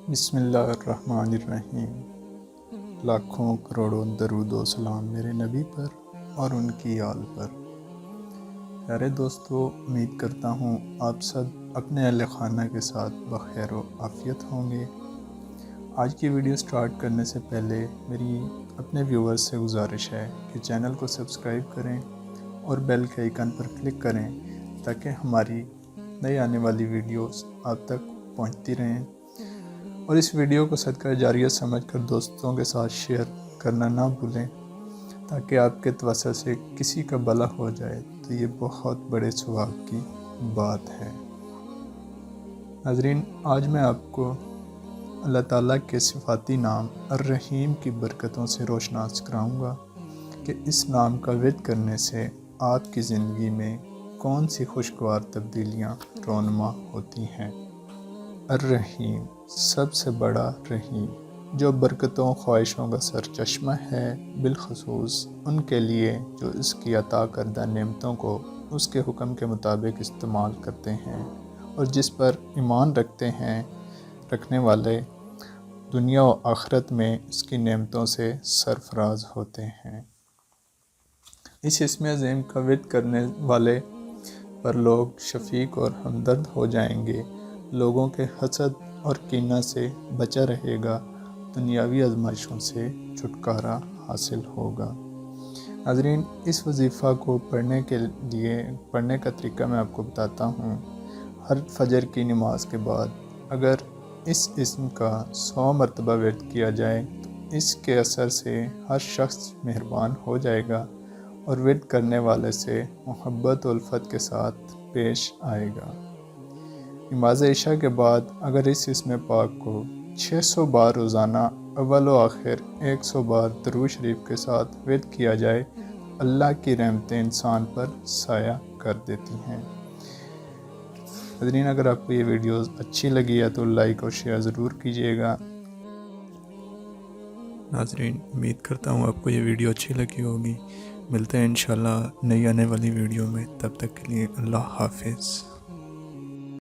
بسم اللہ الرحمن الرحیم۔ لاکھوں کروڑوں درود و سلام میرے نبی پر اور ان کی آل پر۔ پیارے دوستو، امید کرتا ہوں آپ سب اپنے اہل خانہ کے ساتھ بخیر و عافیت ہوں گے۔ آج کی ویڈیو سٹارٹ کرنے سے پہلے میری اپنے ویورز سے گزارش ہے کہ چینل کو سبسکرائب کریں اور بیل کے آئیکن پر کلک کریں تاکہ ہماری نئی آنے والی ویڈیوز آپ تک پہنچتی رہیں، اور اس ویڈیو کو صدقہ جاریہ سمجھ کر دوستوں کے ساتھ شیئر کرنا نہ بھولیں تاکہ آپ کے توسط سے کسی کا بھلا ہو جائے تو یہ بہت بڑے ثواب کی بات ہے۔ ناظرین، آج میں آپ کو اللہ تعالیٰ کے صفاتی نام الرحیم کی برکتوں سے روشناس کراؤں گا کہ اس نام کا ورد کرنے سے آپ کی زندگی میں کون سی خوشگوار تبدیلیاں رونما ہوتی ہیں۔ الرحیم، سب سے بڑا رحیم، جو برکتوں خواہشوں کا سرچشمہ ہے، بالخصوص ان کے لیے جو اس کی عطا کردہ نعمتوں کو اس کے حکم کے مطابق استعمال کرتے ہیں اور جس پر ایمان رکھنے والے دنیا و آخرت میں اس کی نعمتوں سے سرفراز ہوتے ہیں۔ اس اسم عظیم کا ورد کرنے والے پر لوگ شفیق اور ہمدرد ہو جائیں گے، لوگوں کے حسد اور کینہ سے بچا رہے گا، دنیاوی آزمائشوں سے چھٹکارا حاصل ہوگا۔ ناظرین، اس وظیفہ کو پڑھنے کا طریقہ میں آپ کو بتاتا ہوں۔ ہر فجر کی نماز کے بعد اگر اس اسم کا 100 مرتبہ ورد کیا جائے تو اس کے اثر سے ہر شخص مہربان ہو جائے گا اور ورد کرنے والے سے محبت و الفت کے ساتھ پیش آئے گا۔ نماز عشاء کے بعد اگر اس اسم پاک کو 600 بار روزانہ اول و آخر 100 بار درود شریف کے ساتھ ورد کیا جائے، اللہ کی رحمتیں انسان پر سایہ کر دیتی ہیں۔ ناظرین، اگر آپ کو یہ ویڈیوز اچھی لگی ہے تو لائک اور شیئر ضرور کیجیے گا۔ ناظرین، امید کرتا ہوں آپ کو یہ ویڈیو اچھی لگی ہوگی۔ ملتے ہیں انشاءاللہ نئی آنے والی ویڈیو میں، تب تک کے لیے اللہ حافظ۔